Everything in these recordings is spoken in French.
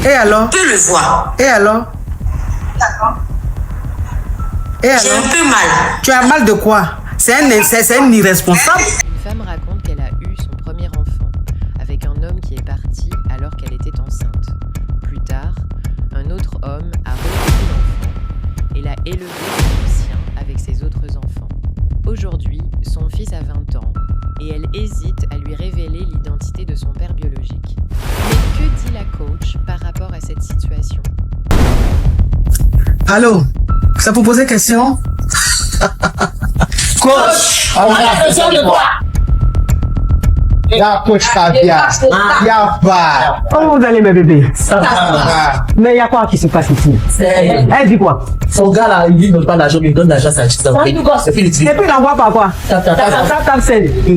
Et alors? peut le voir. Et alors? Et alors? J'ai un peu mal. Tu as mal de quoi? C'est un irresponsable. Une femme raconte qu'elle a eu son premier enfant avec un homme qui est parti alors qu'elle était enceinte. Plus tard, un autre homme a repris l'enfant et l'a élevé comme le sien avec ses autres enfants. Aujourd'hui, son fils a 20 ans et elle hésite à lui révéler l'identité de son père biologique. Mais que dit la coach par rapport à cette situation? Allô? Ça pour poser question? Coach, on a besoin de quoi? La coach Caviar. Y'a pas. Comment vous allez, mes bébés? Ça va. Mais il y a quoi qui se passe ici? Elle dit quoi? Son gars là, il ne donne pas l'argent, mais il donne l'argent à sa petite. Et puis il envoie par quoi?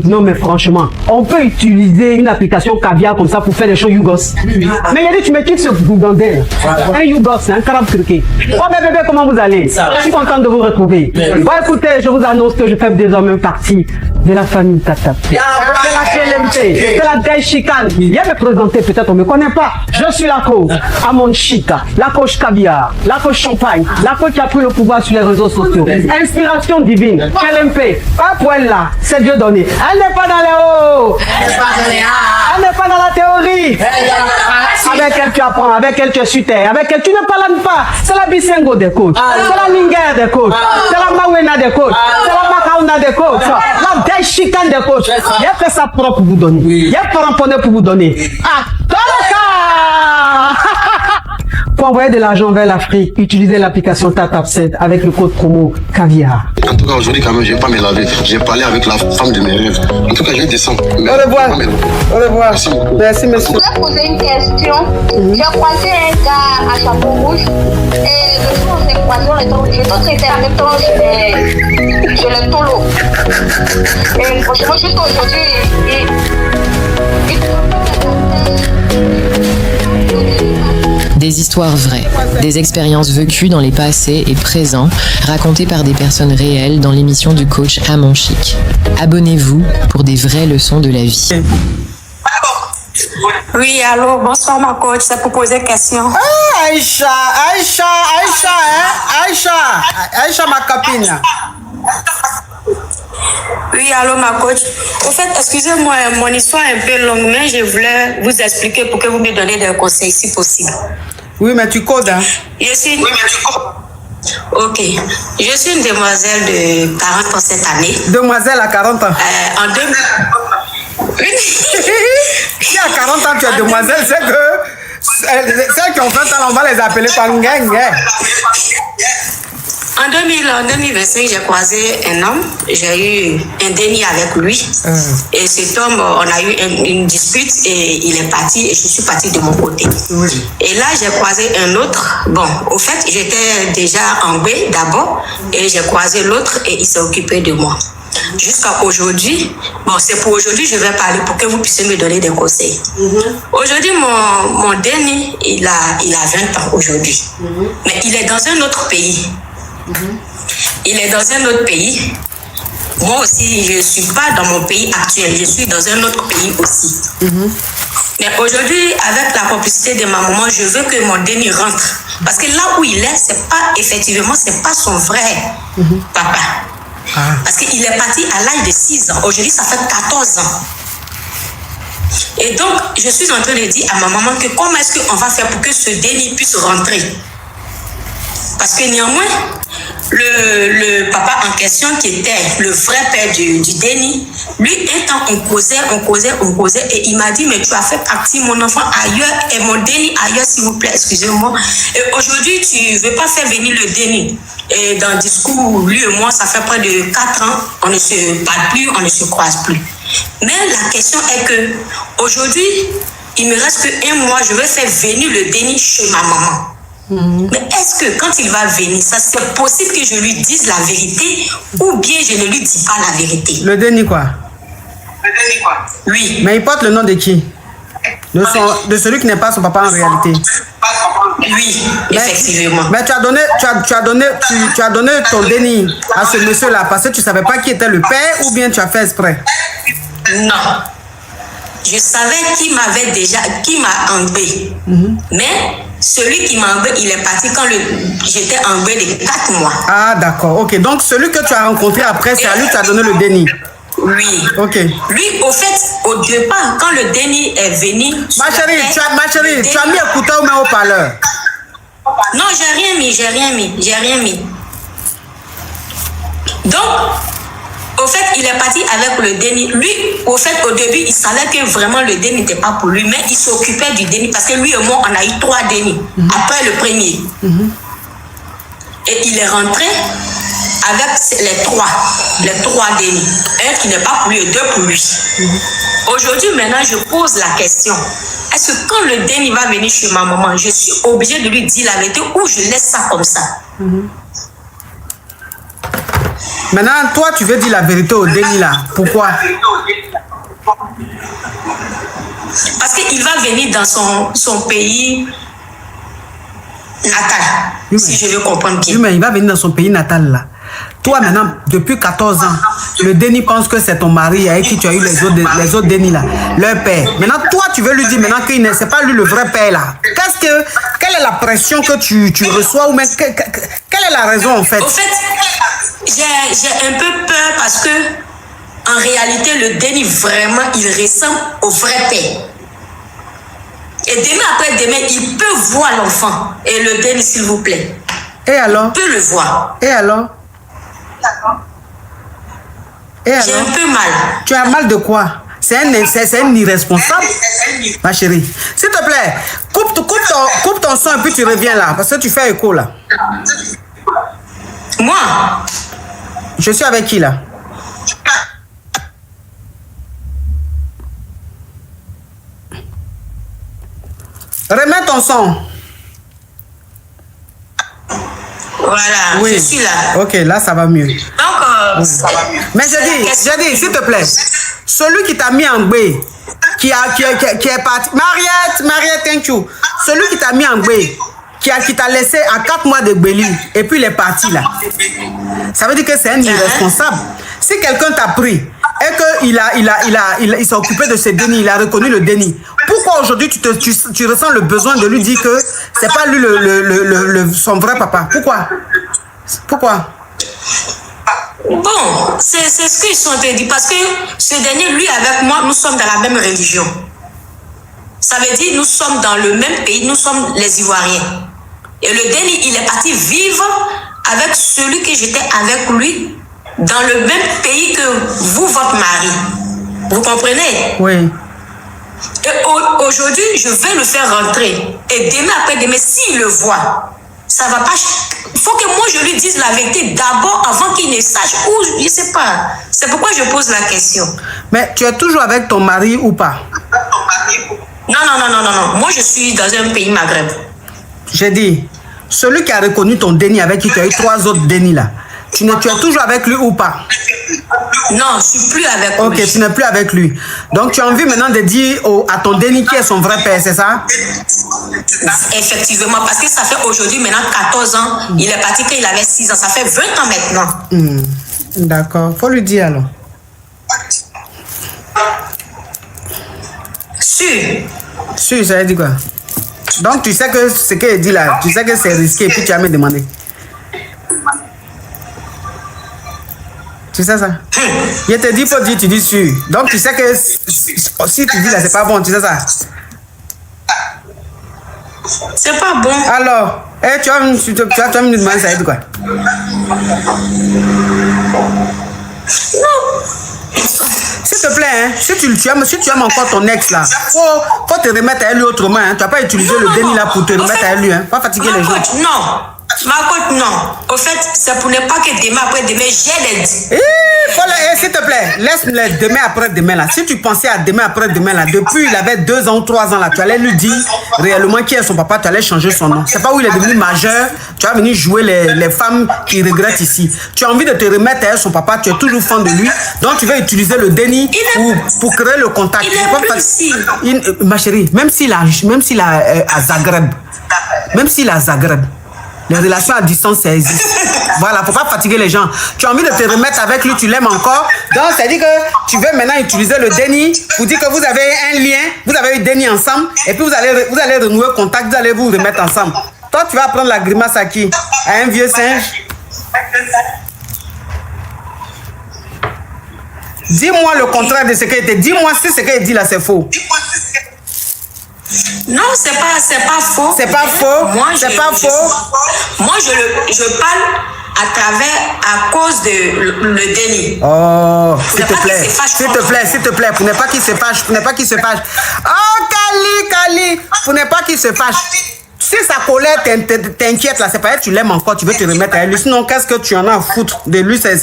Non, mais franchement, on peut utiliser une application Caviar comme ça pour faire des choses YouGos. Mais il a dit, tu me quittes ce bougandel. Un YouGos, c'est un carabe truqué. Oh, mes bébés, comment vous allez? Je suis content de vous retrouver. Bon, écoutez, je vous annonce que je fais désormais partie de la famille Tata. C'est la KLMT, c'est la Day Chicane. Viens me présenter, peut-être on ne me connaît pas. Je suis la coach Amon Chica, la coach Caviar, la coach Champagne, la coach qui a pris le pouvoir sur les réseaux sociaux. Inspiration divine, KLMP, pas pour elle là, c'est Dieu donné. Elle n'est pas dans les hauts, elle n'est pas dans la théorie. Avec elle tu apprends, avec elle tu es sur terre, avec elle tu ne parles pas. C'est la Bisengo des coachs, c'est la Linger des coachs, c'est la Mawena des coachs, c'est la Makauna des coachs, la Day Chicane des coachs. Il y a fait ça propre pour vous donner. Il y a pas ramponné pour vous donner. Ah, pour envoyer de l'argent vers l'Afrique, utilisez l'application TapTapSend avec le code promo Caviar. En tout cas, aujourd'hui, quand même, je ne vais pas me laver. J'ai parlé avec la femme de mes rêves. En tout cas, je vais descendre. Au revoir. Au revoir. Merci, monsieur. Je voulais poser une question. J'ai croisé un gars à chapeau rouge. Et le jour où on s'est croisé, on était en même temps chez le tolo. Et franchement, juste aujourd'hui, Des histoires vraies, des expériences vécues dans les passés et présents, racontées par des personnes réelles dans l'émission du coach Amon Chic. Abonnez-vous pour des vraies leçons de la vie. Oui, allô, bonsoir ma coach, c'est pour poser question. Ah, Aïcha, ma copine. Oui, allô ma coach. Au fait, excusez-moi, mon histoire est un peu longue, mais je voulais vous expliquer pour que vous me donniez des conseils si possible. Oui, mais tu codes, hein? Ok. Je suis une demoiselle de 40 ans cette année. Demoiselle à 40 ans. En 2000... Si à 40 ans tu es demoiselle, c'est que celles qui ont 20 ans, on va les appeler par gang. En 2025, j'ai croisé un homme, j'ai eu un déni avec lui. Et cet homme, on a eu une dispute et il est parti et je suis partie de mon côté. Et là, j'ai croisé un autre. Bon, au fait, j'étais déjà en B d'abord et j'ai croisé l'autre et il s'est occupé de moi. Jusqu'à aujourd'hui, bon, c'est pour aujourd'hui je vais parler pour que vous puissiez me donner des conseils. Aujourd'hui, mon déni, il a 20 ans aujourd'hui. Mais il est dans un autre pays. Il est dans un autre pays. Moi aussi, je ne suis pas dans mon pays actuel. Je suis dans un autre pays aussi. Mais aujourd'hui, avec la complicité de ma maman, je veux que mon déni rentre. Parce que là où il est, c'est pas son vrai papa. Parce qu'il est parti à l'âge de 6 ans. Aujourd'hui, ça fait 14 ans. Et donc, je suis en train de dire à ma maman que comment est-ce qu'on va faire pour que ce déni puisse rentrer. Parce que néanmoins, le papa en question, qui était le vrai père du déni, lui, un temps, on causait, et il m'a dit, mais tu as fait partie, mon enfant, ailleurs, et mon déni ailleurs, s'il vous plaît, excusez-moi. Et aujourd'hui, tu ne veux pas faire venir le déni. Et dans le discours, lui et moi, ça fait près de 4 ans, on ne se parle plus, on ne se croise plus. Mais la question est que, aujourd'hui, il me reste qu'un mois, je vais faire venir le déni chez ma maman. Mais est-ce que quand il va venir, ça c'est possible que je lui dise la vérité ou bien je ne lui dis pas la vérité? Le déni quoi? Oui. Mais il porte le nom de qui? De celui qui n'est pas son papa en réalité. Oui, effectivement. Mais tu as donné ton déni à ce monsieur-là parce que tu ne savais pas qui était le père ou bien tu as fait exprès? Non. je savais qui m'a enlevé. Mais celui qui m'a enlevé, il est parti quand j'étais enlevé de 4 mois. Ah, d'accord. Ok. Donc, celui que tu as rencontré après, c'est à lui que tu as donné le déni. Oui. Ok. Lui, au fait, au départ, quand le déni est venu... Ma chérie, tu as mis écouteur ou même haut-parleur? Non, j'ai rien mis. Donc, au fait, il est parti avec le déni. Lui, au fait, au début, il savait que vraiment le déni n'était pas pour lui, mais il s'occupait du déni parce que lui et moi, on a eu 3 dénis après le premier. Et il est rentré avec les 3 dénis. Un qui n'est pas pour lui et 2 pour lui. Aujourd'hui, maintenant, je pose la question. Est-ce que quand le déni va venir chez ma maman, je suis obligée de lui dire la vérité ou je laisse ça comme ça? Maintenant, toi, tu veux dire la vérité au déni là. Pourquoi? Parce qu'il va venir dans son pays natal, si je veux comprendre bien. Oui, mais il va venir dans son pays natal là. Toi, maintenant, depuis 14 ans, le déni pense que c'est ton mari avec qui tu as eu les autres dénis là, leur père. Maintenant, toi, tu veux lui dire maintenant que c'est pas lui le vrai père là. Quelle est la pression que tu reçois ou même quelle est la raison en fait? Au fait, j'ai un peu peur parce que en réalité, le déni vraiment, il ressemble au vrai père. Et demain après demain, il peut voir l'enfant. Et le déni, s'il vous plaît. Et alors? Il peut le voir. Et alors? J'ai un peu mal. Tu as mal de quoi? C'est un irresponsable. Ma chérie, s'il te plaît, coupe ton son et puis tu reviens là. Parce que tu fais écho là. Moi? Je suis avec qui là? Remets ton son. Voilà, oui. Je suis là. Ok, là ça va mieux. Donc, ça va mieux. Mais je dis, s'il te plaît, celui qui t'a mis en gbé, qui est parti, Mariette, thank you. Celui qui t'a mis en gbé, qui t'a laissé à 4 mois de gbéli, et puis il est parti là. Ça veut dire que c'est un irresponsable. Si quelqu'un t'a pris et qu'il s'est occupé de ce déni, il a reconnu le déni, pourquoi aujourd'hui tu ressens le besoin de lui dire que c'est pas lui son vrai papa? Pourquoi? Bon, c'est ce qu'ils sont dit parce que ce dernier, lui avec moi, nous sommes dans la même religion. Ça veut dire nous sommes dans le même pays, nous sommes les Ivoiriens. Et le déni, il est parti vivre avec celui que j'étais avec lui dans le même pays que vous, votre mari. Vous comprenez? Oui. Et aujourd'hui, je vais le faire rentrer. Et demain après demain, s'il le voit, ça va pas. Il faut que moi je lui dise la vérité d'abord avant qu'il ne sache où. Je sais pas. C'est pourquoi je pose la question. Mais tu es toujours avec ton mari ou pas? Non. Moi je suis dans un pays Maghreb. J'ai dit, celui qui a reconnu ton déni avec qui tu as eu 3 autres dénis là, tu es toujours avec lui ou pas? Non, je suis plus avec lui. Ok, tu n'es plus avec lui. Donc tu as envie maintenant de dire à ton déni qui est son vrai père, c'est ça? Effectivement, parce que ça fait aujourd'hui maintenant 14 ans. Il est parti quand il avait 6 ans. Ça fait 20 ans maintenant. D'accord, faut lui dire alors. Sûr, ça veut dire quoi? Donc tu sais que ce qu'il dit là, tu sais que c'est risqué et puis tu vas me demander. Tu sais ça? Je te dis, faut dire, tu dis sûr. Donc tu sais que si tu dis là, c'est pas bon, tu sais ça? C'est pas bon. Alors, tu vas me demander ça veut dire quoi? S'il te plaît, hein, si tu aimes encore ton ex là, faut te remettre à lui autrement. Hein. Tu n'as pas utilisé le déni là pour te remettre à lui. Hein. Pas fatiguer les gens. Non. Ma coach, non. Au fait, c'est pour ne pas que demain après demain, j'ai l'aide. S'il te plaît, laisse-le demain après demain là. Si tu pensais à demain après demain là, depuis il avait 2 ans ou 3 ans là, tu allais lui dire réellement qui est son papa, tu allais changer son nom. C'est pas où il est devenu majeur, tu vas venir jouer les femmes qui regrettent ici. Tu as envie de te remettre à son papa, tu es toujours fan de lui, donc tu vas utiliser le déni pour créer le contact. Ma chérie, même s'il a à Zagreb, les relations à distance, ça existe. Voilà, faut pas fatiguer les gens. Tu as envie de te remettre avec lui, tu l'aimes encore. Donc, ça dit que tu veux maintenant utiliser le déni pour dire que vous avez un lien, vous avez eu déni ensemble, et puis vous allez renouer contact, vous allez vous remettre ensemble. Toi, tu vas prendre la grimace à qui? À un vieux singe? Dis-moi le contraire de ce qu'il dit. Dis-moi si ce qu'il dit là, c'est faux. Non, c'est pas faux. C'est pas faux. C'est pas faux. Moi, je parle à cause de le déni. Oh, s'il te plaît, pour ne pas qu'il se fâche, Oh, Kali, pour ne pas qu'il se fâche. Si sa colère t'inquiète là, c'est pas elle, tu l'aimes encore, tu veux te remettre à lui. Sinon, qu'est-ce que tu en as à foutre de lui, ses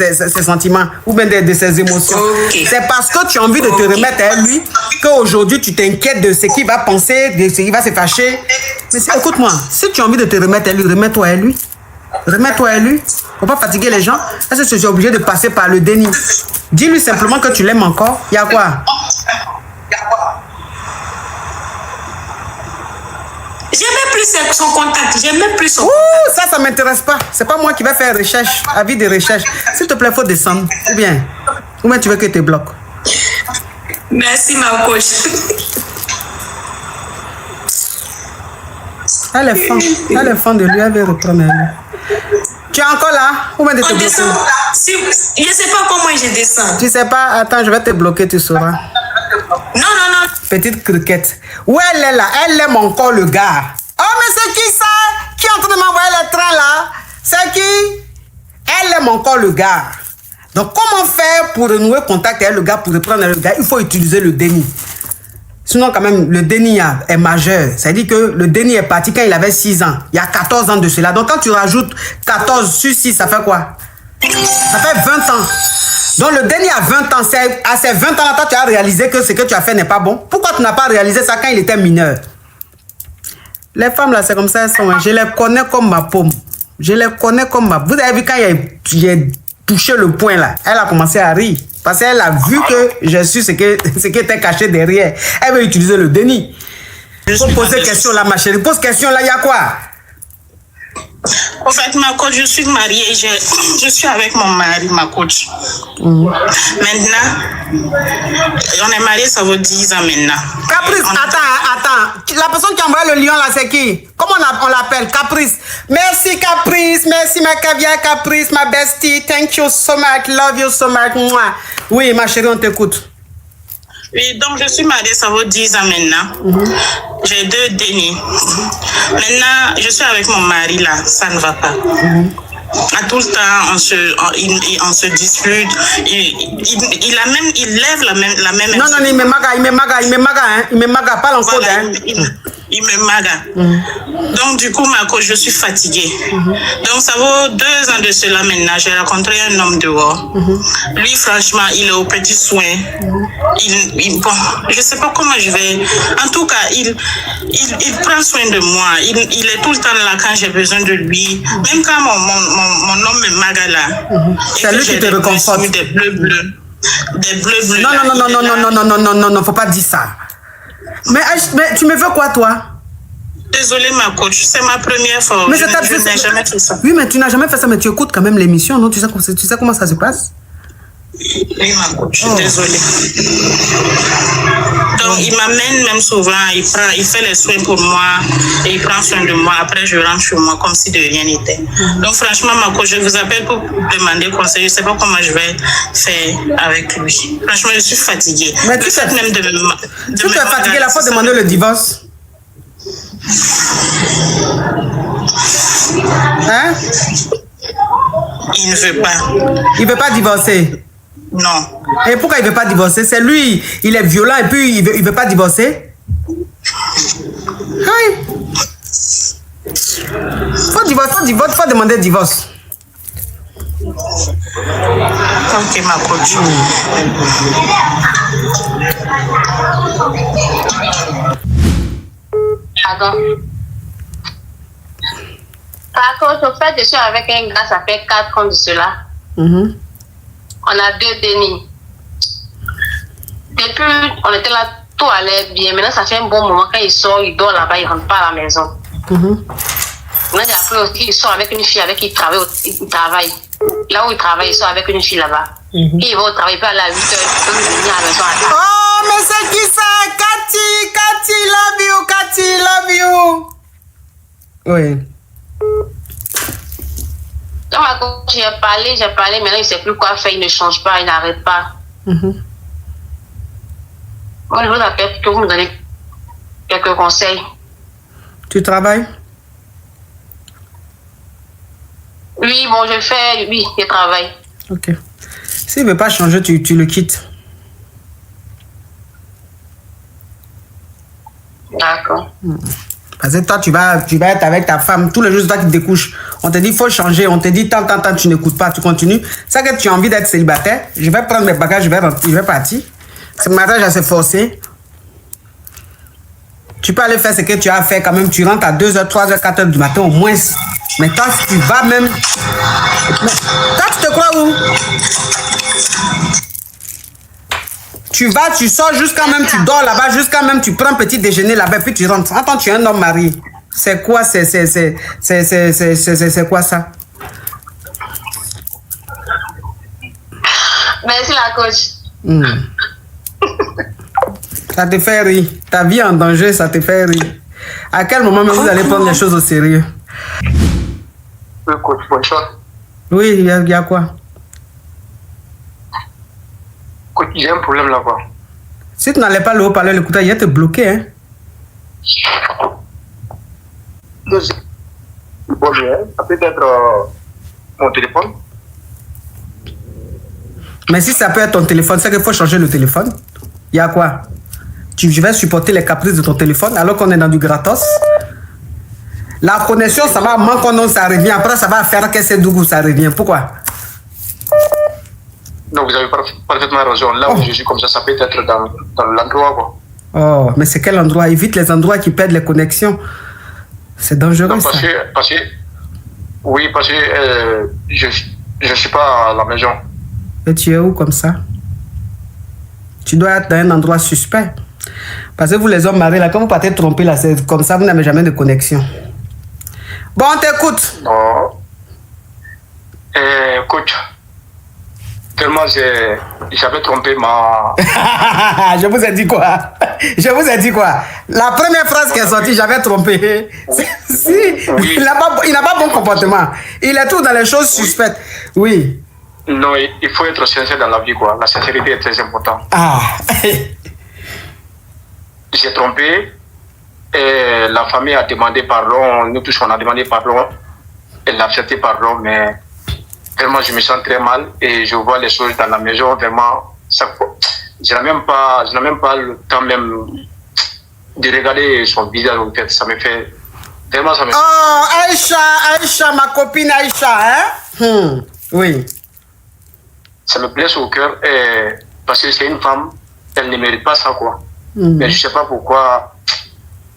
sentiments ou bien de ses émotions? Okay. C'est parce que tu as envie de te remettre à lui qu'aujourd'hui tu t'inquiètes de ce qu'il va penser, de ce qu'il va se fâcher. Mais écoute-moi, si tu as envie de te remettre à lui, remets-toi à lui. Remets-toi à lui. Faut pas fatiguer les gens. Est-ce que tu es obligé de passer par le déni? Dis-lui simplement que tu l'aimes encore. Il y a quoi? J'aimais plus son contact. J'aimais plus son contact. Ça m'intéresse pas. C'est pas moi qui vais faire recherche, avis de recherche. S'il te plaît, faut descendre. Ou bien tu veux que tu te bloques? Merci, ma coach. Elle est fan de lui, elle veut reprendre elle. Tu es encore là? Ou bien de te bloquer? Je sais pas comment je descends. Tu sais pas? Attends, je vais te bloquer, tu sauras. Non. Petite criquette. Où elle est là? Elle aime encore le gars. Oh, mais c'est qui ça? Qui est en train de m'envoyer le train là? C'est qui? Elle aime encore le gars. Donc, comment faire pour renouer contact avec le gars, pour reprendre le gars? Il faut utiliser le déni. Sinon, quand même, le déni est majeur. C'est-à-dire que le déni est parti quand il avait 6 ans. Il y a 14 ans de cela. Donc, quand tu rajoutes 14 sur 6, ça fait quoi? Ça fait 20 ans. Donc, le déni a 20 ans. C'est à ces 20 ans-là, toi, tu as réalisé que ce que tu as fait n'est pas bon. Pourquoi tu n'as pas réalisé ça quand il était mineur? Les femmes, là, c'est comme ça, elles sont. Je les connais comme ma paume. Je les connais comme ma... Vous avez vu quand j'ai touché le point, là, elle a commencé à rire. Parce qu'elle a vu que j'ai su ce qui était caché derrière. Elle veut utiliser le déni. Il faut poser question là, ma chérie. Pose question là, il y a quoi? En fait, ma coach, je suis mariée, je suis avec mon mari, ma coach. Maintenant, on est mariés, ça vaut 10 ans maintenant. Caprice, attends. La personne qui envoie le lion là, c'est qui? Comment on l'appelle? Caprice. Merci Caprice, merci ma caviar Caprice, ma bestie. Thank you so much, love you so much. Mouah. Oui, ma chérie, on t'écoute. Oui, donc je suis mariée, ça vaut 10 ans maintenant. J'ai 2 dénis. Maintenant, je suis avec mon mari là, ça ne va pas. À tout le temps, on se dispute. Il lève la même. Non, il me maga, pas l'enfant. Voilà, il me maga. Donc, du coup, ma coach, je suis fatiguée. Donc, ça vaut 2 ans de cela maintenant. J'ai rencontré un homme dehors. Lui, franchement, il est au petit soin. Bon, je ne sais pas comment je vais. En tout cas, il prend soin de moi. Il est tout le temps là quand j'ai besoin de lui. Même quand mon homme me maga là. C'est lui qui te réconforte. Des bleus. Non, faut pas dire ça. Mais tu me veux quoi, toi? Désolée, ma coach, c'est ma première fois. Mais je n'ai jamais fait ça. Oui, mais tu n'as jamais fait ça, mais tu écoutes quand même l'émission, non? Tu sais comment ça se passe? Oui, ma coach, désolée. Donc, il m'amène même souvent, il fait les soins pour moi, et il prend soin de moi. Après, je rentre chez moi comme si de rien n'était. Donc, franchement, ma coach, je vous appelle pour demander conseil. Je ne sais pas comment je vais faire avec lui. Franchement, je suis fatiguée. Mais tu es fatiguée, il faut demander le divorce. Hein? Il ne veut pas. Il ne veut pas divorcer? Non. Et pourquoi il ne veut pas divorcer? C'est lui, il est violent et puis il ne veut pas divorcer? Oui. Faut demander le divorce. Ok, ma coach. Pardon. Par contre, au fait, je suis avec un gars, ça fait 4 ans de cela. On a 2 dénis. Depuis, on était là, tout allait bien. Maintenant, ça fait un bon moment. Quand il sort, il dort là-bas, il ne rentre pas à la maison. Moi, j'ai appris aussi, ils sont avec une fille avec qui ils travaillent. Là où ils travaillent, ils sont avec une fille là-bas. Et ils vont travailler pas à la 8h, ils peuvent venir à la maison à la... Oh, mais c'est qui ça? Cathy, love you, Cathy, love you. Oui. Donc, j'ai parlé, maintenant il ne sait plus quoi faire, il ne change pas, il n'arrête pas. Moi, je vous appelle pour que vous me donnez quelques conseils. Tu travailles? Oui, bon, je travaille. Ok. S'il ne veut pas changer, tu le quittes. D'accord. Parce que toi, tu vas être avec ta femme. Tous les jours, c'est toi qui te découches. On te dit, il faut changer. On te dit, tant, tu n'écoutes pas, tu continues. C'est que tu as envie d'être célibataire. Je vais prendre mes bagages, je vais partir. Ce matin, j'ai assez forcé. Tu peux aller faire ce que tu as à faire quand même. Tu rentres à 2h, 3h, 4h du matin au moins. Mais toi, si tu vas même... Mais, toi, tu te crois où? Tu vas, tu sors jusqu'à même, tu dors là-bas, jusqu'à même, tu prends petit déjeuner là-bas, puis tu rentres. Attends, tu es un homme marié. C'est quoi, c'est quoi ça? Merci la coach. Ça te fait rire. Ta vie en danger, ça te fait rire. À quel moment même vous allez prendre les choses au sérieux? Oui, coach, bonne chose. Oui, il y a quoi? Coach, j'ai un problème là-bas. Si tu n'allais pas le haut-parleur, l'écouteur, il va te bloquer, hein? Bon, ça peut être mon téléphone. Mais si ça peut être ton téléphone, c'est qu'il faut changer le téléphone. Il y a quoi? Je vais supporter les caprices de ton téléphone alors qu'on est dans du gratos. La connexion, ça va manquer, ça revient. Après, ça va faire que c'est d'où ça revient. Pourquoi? Non, vous avez parfaitement raison. Là où je suis comme ça peut être dans l'endroit, quoi. Oh, mais c'est quel endroit? Évite les endroits qui perdent les connexions. C'est dangereux, non, parce que je suis pas à la maison. Et tu es où comme ça? Tu dois être dans un endroit suspect. Parce que vous, les hommes mariés, là, quand vous partez tromper, là, c'est comme ça, vous n'avez jamais de connexion. Bon, on t'écoute. Non. Coach, tellement j'avais trompé ma... Je vous ai dit quoi? Je vous ai dit quoi? La première phrase qui est sortie, j'avais trompé. Si, oui. Il n'a pas bon comportement. Il est tout dans les choses suspectes. Oui. Non, il faut être sincère dans la vie, quoi. La sincérité est très importante. Ah. J'ai trompé. Et la famille a demandé pardon. Nous tous, on a demandé pardon. Elle a accepté pardon, mais vraiment, je me sens très mal. Et je vois les choses dans la maison, vraiment. Je n'ai même pas le temps même de regarder son visage, en fait. Ça me fait... Vraiment, ça me... Oh, Aïcha, ma copine Aïcha, hein? Oui. Ça me blesse au cœur, parce que c'est une femme, elle ne mérite pas ça, quoi. Mais je ne sais pas pourquoi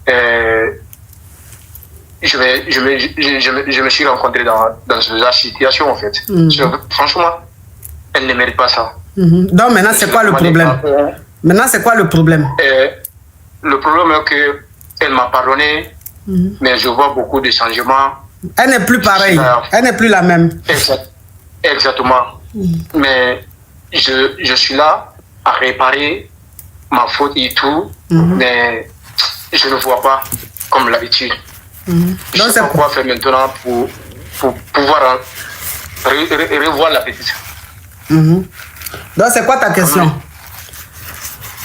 je me suis rencontré dans cette situation, en fait. Franchement, elle ne mérite pas ça. Donc maintenant, c'est quoi le problème? Maintenant, c'est quoi le problème? Le problème est qu'elle m'a pardonné, mais je vois beaucoup de changements. Elle n'est plus pareille, elle n'est plus la même. Exactement. Mais je suis là à réparer ma faute et tout, mais je ne vois pas comme l'habitude. Je ne sais pas quoi faire maintenant pour pouvoir revoir la petite. Donc c'est quoi ta question?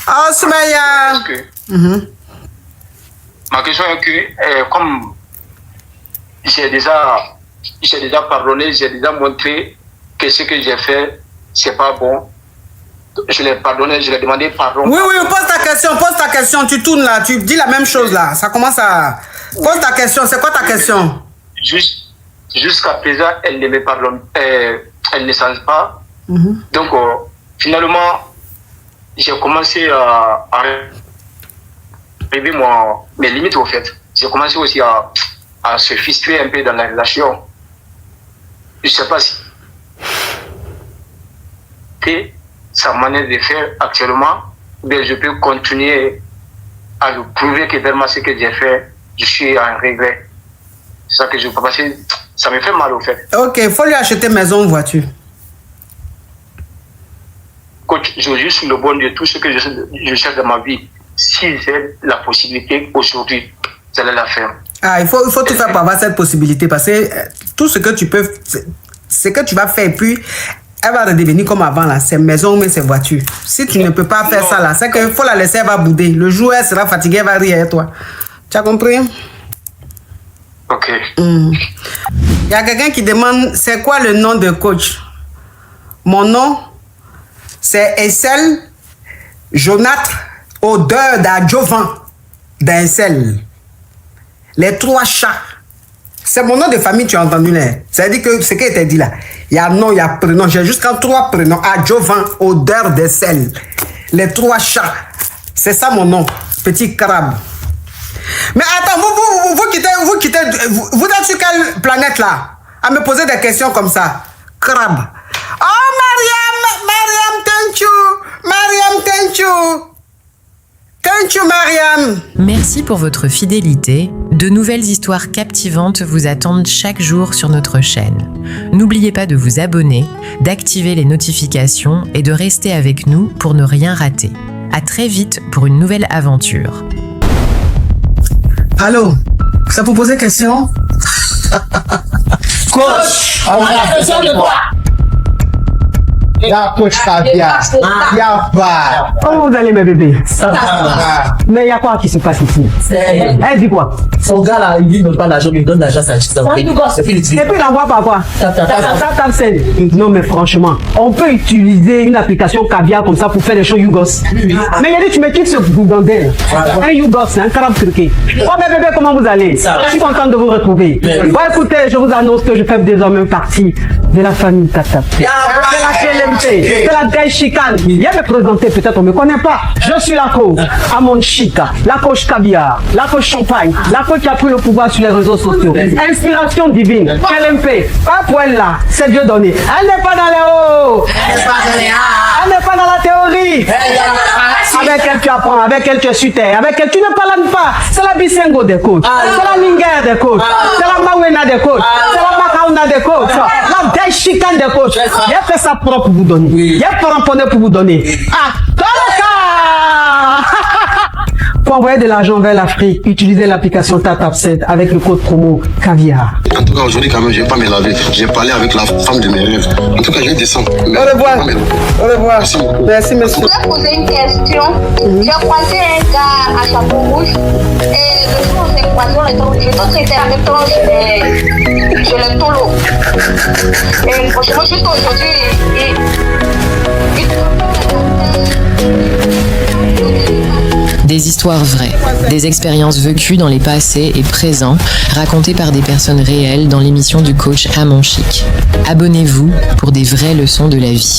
Ah, Soumaya. Ma question est que comme j'ai déjà pardonné, j'ai déjà montré que ce que j'ai fait, c'est pas bon. Je l'ai pardonné, je l'ai demandé pardon. Oui, pose ta question, tu tournes là, tu dis la même chose là. Ça commence à... Pose ta question, c'est quoi ta question? Jusqu'à présent, elle ne me pardonne, elle ne change pas. Donc, finalement, j'ai commencé à arriver mes limites, au fait. J'ai commencé aussi à se fister un peu dans la relation. Je ne sais pas si sa manière de faire actuellement, mais je peux continuer à lui prouver que vraiment ce que j'ai fait, je suis en regret. C'est ça que je veux pas passer. Ça me fait mal au fait. Ok, il faut lui acheter maison ou voiture. Coach, je juste sur le bon de tout ce que je cherche dans ma vie. Si j'ai la possibilité aujourd'hui, j'allais la faire. Ah, il faut tout faire pour avoir cette possibilité parce que tout ce que tu peux, ce que tu vas faire, et puis elle va redevenir comme avant là, c'est maison mais c'est voiture. Si tu ne peux pas faire ça là, c'est qu'il faut la laisser, elle va bouder. Le jour où elle sera fatiguée, elle va rire avec toi. Tu as compris? Ok. Il y a quelqu'un qui demande c'est quoi le nom de coach? Mon nom, c'est Essel Jonâtre, odeur d'adjuvant d'Essel. Les 3 chats. C'est mon nom de famille, tu as entendu là. Ça veut dire que ce qui était dit là. Il y a nom, il y a prénom. J'ai jusqu'à 3 prénoms. Adjuvant, odeur d'Essel. Les 3 chats. C'est ça mon nom. Petit crabe. Mais attends, vous êtes sur quelle planète là? À me poser des questions comme ça. Crabe. Oh Mariam, thank you. Mariam, thank you. Thank you, Mariam. Merci pour votre fidélité. De nouvelles histoires captivantes vous attendent chaque jour sur notre chaîne. N'oubliez pas de vous abonner, d'activer les notifications et de rester avec nous pour ne rien rater. À très vite pour une nouvelle aventure. Allô, ça vous poser question? Coach, on a besoin de quoi? Ya coach Caviar. Ya va. Comment vous allez mes bébés? Ça va. Mais il y a quoi qui se passe ici? Elle dit quoi? Son gars là, il dit donne pas l'argent, il donne l'argent, ça achète ça. Et puis il envoie par quoi? Tap send. Non mais franchement, on peut utiliser une application Caviar comme ça pour faire des choses YouGos. Mais il a dit tu me quittes ce boudandel. Un YouGos, un carabe truqué. Oh mes bébés, comment vous allez? Je suis contente de vous retrouver. Bon écoutez, je vous annonce que je fais désormais partie de la famille Tap. C'est la KLMT, c'est la Gaï Chicane. Viens me présenter, peut-être on ne me connaît pas. Je suis la coach Amon Chica, la coach Caviar, la coach Champagne, la coach qui a pris le pouvoir sur les réseaux sociaux. Inspiration divine, KLMP, pas pour elle là, c'est Dieu donné. Elle n'est pas dans les hauts, elle n'est pas dans la théorie. Avec elle tu apprends, avec elle tu es sur terre, avec elle tu ne parles pas. C'est la Bisengo des coachs, c'est la Lingère des coachs, c'est la Mawena des coachs, c'est la Makauna des coachs, la Gaï Chicane des coachs. Il a fait ça propre pour vous donner. Il a fait pour vous donner. Ah, pour envoyer de l'argent vers l'Afrique, utilisez l'application TapTapSend avec le code promo Caviar. En tout cas, aujourd'hui, quand même, je vais pas me laver. J'ai parlé avec la femme de mes rêves. En tout cas, je descends. Au revoir. Au revoir. Merci beaucoup. Merci, monsieur. Je voulais poser une question. J'ai croisé un gars à chapeau rouge et le jour où on s'est croisé, j'ai d'autres été en même temps chez le Tolo. Et franchement, juste aujourd'hui, Des histoires vraies, des expériences vécues dans les passés et présents, racontées par des personnes réelles dans l'émission du coach Amon Chic. Abonnez-vous pour des vraies leçons de la vie.